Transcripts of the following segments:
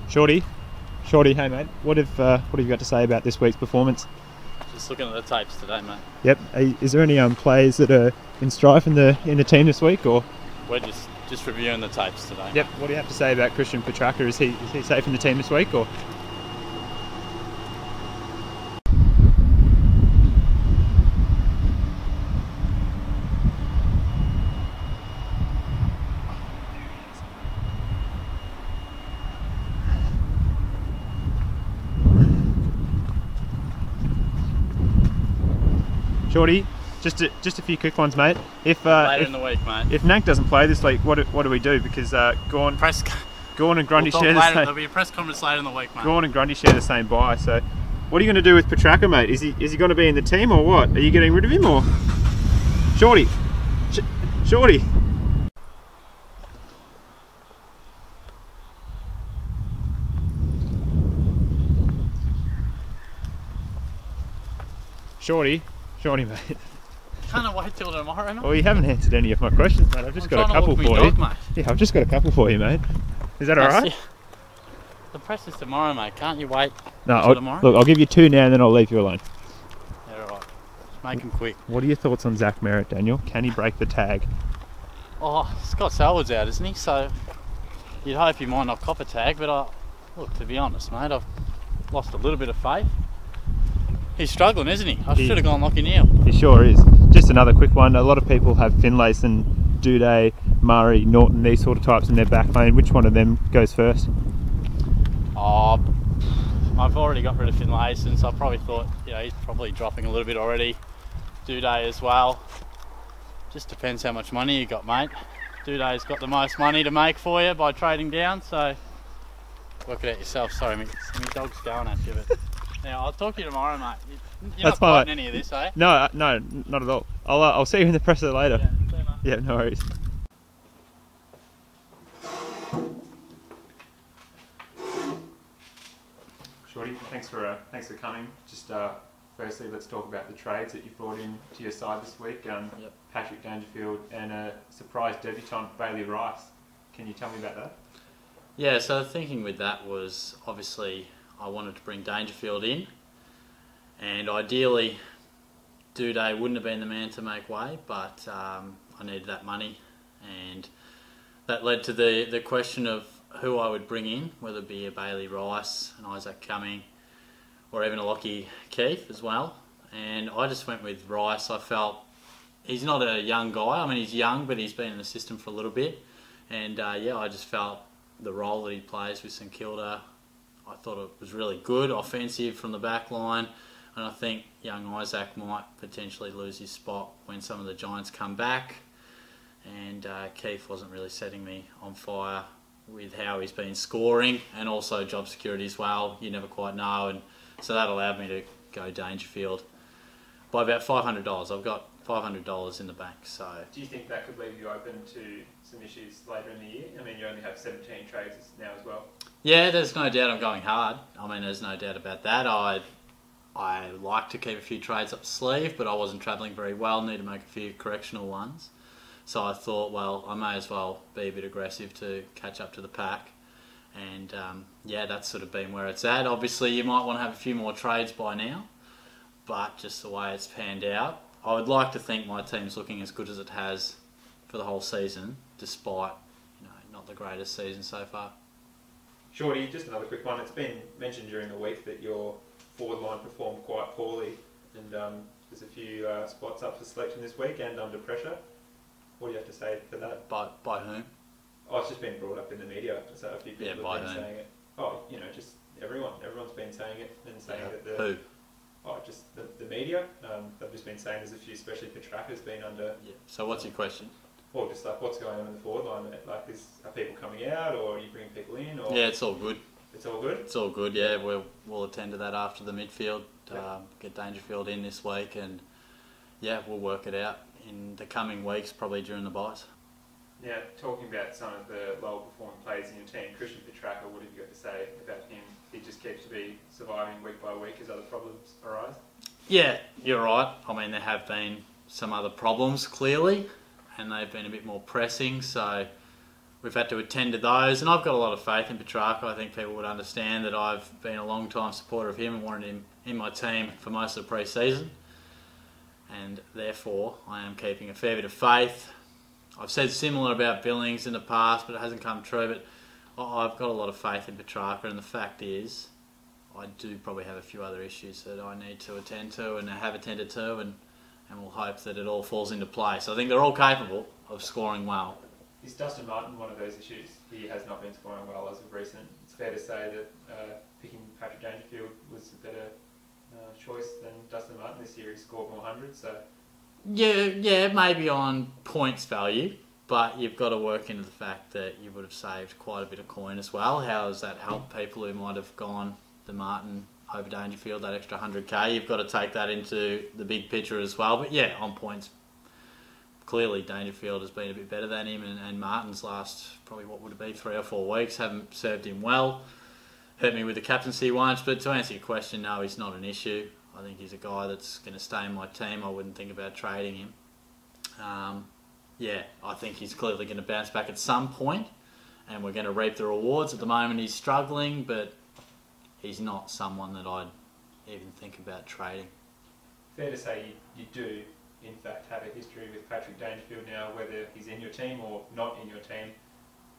Shorty, hey mate, what have you got to say about this week's performance? Just looking at the tapes today, mate. Yep. Is there any players that are in strife in the team this week, or? We're just reviewing the tapes today. Yep. What do you have to say about Christian Petracca? Is he safe in the team this week, or? Shorty, just a few quick ones, mate. Later in the week, mate. If Nank doesn't play this week, what do we do? Because Gawn and Grundy share the same. There'll be a press conference later in the week, mate. Gawn and Grundy share the same bye. So, what are you going to do with Petracca, mate? Is he going to be in the team or what? Are you getting rid of him or? Shorty, Shorty. Shorty, mate. Can't I wait till tomorrow, mate? Well, you haven't answered any of my questions, mate. I've just got a couple for you. Mate. Yeah, I've just got a couple for you, mate. Is that alright? The press is tomorrow, mate. Can't you wait till tomorrow? Look, I'll give you two now and then I'll leave you alone. Yeah, alright. Just make them quick. What are your thoughts on Zach Merritt, Daniel? Can he break the tag? Oh, Scott Selwood's out, isn't he? So you'd hope he might not cop a tag, but look, to be honest, mate, I've lost a little bit of faith. He's struggling, isn't he? I should have gone Lockie Neal. He sure is. Just another quick one. A lot of people have Finlayson, Duday, Murray, Norton, these sort of types in their back lane. Which one of them goes first? Oh, I've already got rid of Finlayson, so I probably thought, he's probably dropping a little bit already. Duday as well. Just depends how much money you got, mate. Duday's got the most money to make for you by trading down, so work it out yourself. Sorry, my dog's going at you, but yeah, I'll talk to you tomorrow, mate. You're not fighting any of this, eh? No, not at all. I'll see you in the presser later. Yeah, see you, mate. Yeah, no worries. Shorty, thanks for coming. Just firstly, let's talk about the trades that you brought in to your side this week. Yep. Patrick Dangerfield and a surprise debutant, Bailey Rice. Can you tell me about that? Yeah, so the thinking with that was obviously I wanted to bring Dangerfield in, and ideally Duday wouldn't have been the man to make way, but I needed that money, and that led to the question of who I would bring in, whether it be a Bailey Rice, an Isaac Cumming, or even a Lockie Keith as well. And I just went with Rice. I felt he's not a young guy. I mean, he's young, but he's been in the system for a little bit, and I just felt the role that he plays with St Kilda, I thought it was really good, offensive from the back line, and I think young Isaac might potentially lose his spot when some of the Giants come back, and Keith wasn't really setting me on fire with how he's been scoring, and also job security as well. You never quite know, and so that allowed me to go Dangerfield by about $500. I've got $500 in the bank. So do you think that could leave you open to some issues later in the year? I mean, you only have 17 trades now as well. Yeah, there's no doubt I'm going hard. I mean, there's no doubt about that. I like to keep a few trades up the sleeve, but I wasn't travelling very well. Need to make a few correctional ones. So I thought, well, I may as well be a bit aggressive to catch up to the pack. And that's sort of been where it's at. Obviously, you might want to have a few more trades by now, but just the way it's panned out, I would like to think my team's looking as good as it has for the whole season, despite not the greatest season so far. Shorty, just another quick one. It's been mentioned during the week that your forward line performed quite poorly, and there's a few spots up for selection this week and under pressure. What do you have to say to that? By whom? Oh, it's just been brought up in the media, so a few people have been saying it. Oh, just everyone. Everyone's been saying it and saying that Who? Oh, just the media. They've just been saying there's a few, especially Petracca's been under. Yeah. So what's your question? Well, just like what's going on in the forward line? Like, are people coming out, or are you bringing people in? Or yeah, it's all good. It's all good. It's all good. Yeah, we'll attend to that after the midfield. Get Dangerfield in this week, and we'll work it out in the coming weeks, probably during the buys. Now, talking about some of the lower performing players in your team, Christian Petracca, what have you got to say about him? He just keeps to be surviving week by week as other problems arise? Yeah, you're right. I mean, there have been some other problems, clearly, and they've been a bit more pressing, so we've had to attend to those, and I've got a lot of faith in Petrarca. I think people would understand that I've been a long time supporter of him and wanted him in my team for most of the pre-season, and therefore I am keeping a fair bit of faith. I've said similar about Billings in the past, but it hasn't come true. But I've got a lot of faith in Petrarca, and the fact is, I do probably have a few other issues that I need to attend to and have attended to, and we'll hope that it all falls into place. So I think they're all capable of scoring well. Is Dustin Martin one of those issues? He has not been scoring well as of recent. It's fair to say that picking Patrick Dangerfield was a better choice than Dustin Martin this year. He scored more hundreds, so... Yeah, maybe on points value, but you've got to work into the fact that you would have saved quite a bit of coin as well. How has that helped people who might have gone the Martin over Dangerfield, that extra 100k? You've got to take that into the big picture as well. But yeah, on points, clearly Dangerfield has been a bit better than him, and Martin's last, probably what would it be, 3 or 4 weeks, haven't served him well. Hurt me with the captaincy once, but to answer your question, no, he's not an issue. I think he's a guy that's going to stay in my team. I wouldn't think about trading him. Yeah, I think he's clearly going to bounce back at some point, and we're going to reap the rewards. At the moment he's struggling, but he's not someone that I'd even think about trading. Fair to say you do, in fact, have a history with Patrick Dangerfield now, whether he's in your team or not in your team.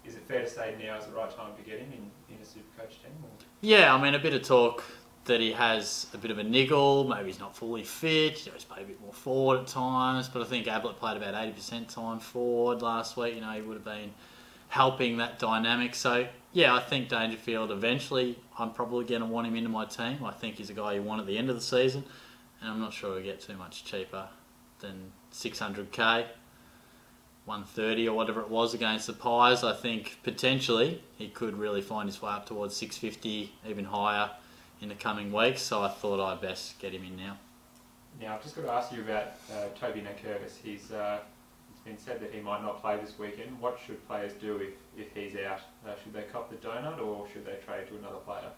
Is it fair to say now is the right time to get him in a SuperCoach team? Or? Yeah, I mean, a bit of talk that he has a bit of a niggle, maybe he's not fully fit, he's played a bit more forward at times, but I think Ablett played about 80% time forward last week. You know, he would have been helping that dynamic. So yeah, I think Dangerfield eventually, I'm probably going to want him into my team. I think he's a guy you want at the end of the season, and I'm not sure he'll get too much cheaper than 600k, 130 or whatever it was against the Pies. I think potentially he could really find his way up towards 650, even higher in the coming weeks, so I thought I'd best get him in now. Now, I've just got to ask you about Toby Nankervis. It's been said that he might not play this weekend. What should players do if he's out? Should they cop the donut, or should they trade to another player?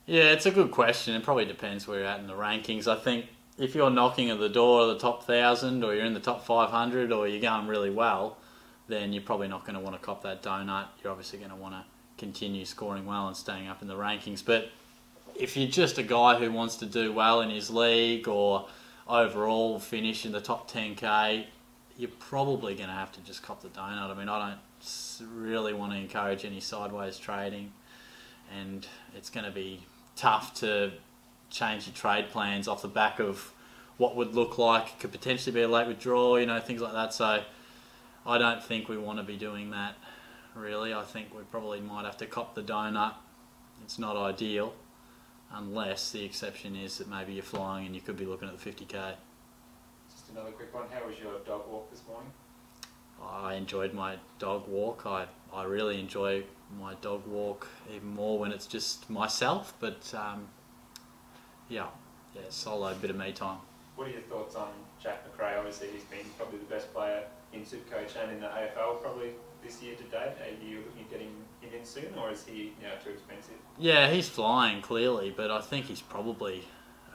Yeah, it's a good question. It probably depends where you're at in the rankings. I think if you're knocking at the door of the top 1,000, or you're in the top 500, or you're going really well, then you're probably not going to want to cop that donut. You're obviously going to want to continue scoring well and staying up in the rankings. But if you're just a guy who wants to do well in his league or overall finish in the top 10k, you're probably going to have to just cop the donut. I mean, I don't really want to encourage any sideways trading, and it's going to be tough to change your trade plans off the back of what would look like could potentially be a late withdrawal, you know, things like that. So I don't think we want to be doing that, really. I think we probably might have to cop the donut. It's not ideal, unless the exception is that maybe you're flying and you could be looking at the 50k. Just another quick one. How was your dog walk this morning? I enjoyed my dog walk. I really enjoy my dog walk even more when it's just myself, but yeah, solo, bit of me time. What are your thoughts on Jack McRae? Obviously he's been probably the best player in SuperCoach and in the AFL probably this year to date. Are you looking at getting him in soon, or is he now too expensive? Yeah, he's flying clearly, but I think he's probably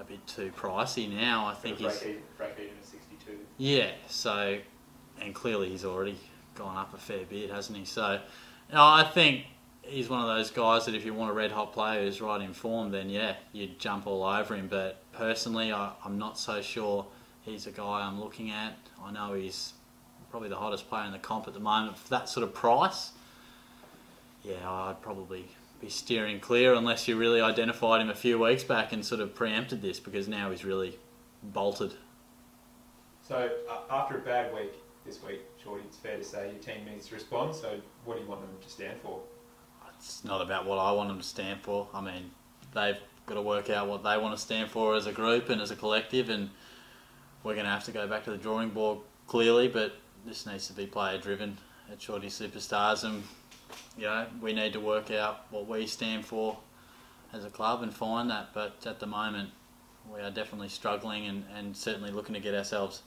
a bit too pricey now. I think he's break even at 62. Yeah, so, and clearly he's already gone up a fair bit, hasn't he? So, I think he's one of those guys that if you want a red hot player who's right in form, then yeah, you'd jump all over him. But personally, I'm not so sure he's a guy I'm looking at. I know he's probably the hottest player in the comp at the moment for that sort of price. Yeah, I'd probably be steering clear unless you really identified him a few weeks back and sort of preempted this, because now he's really bolted. So after a bad week this week, Shorty, it's fair to say your team needs to respond. So what do you want them to stand for? It's not about what I want them to stand for. I mean, they've got to work out what they want to stand for as a group and as a collective, and we're going to have to go back to the drawing board clearly, but this needs to be player driven at Shorty Superstars, and you know, we need to work out what we stand for as a club and find that. But at the moment we are definitely struggling and certainly looking to get ourselves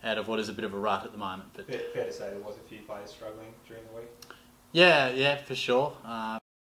out of what is a bit of a rut at the moment. But fair to say there was a few players struggling during the week. Yeah, for sure.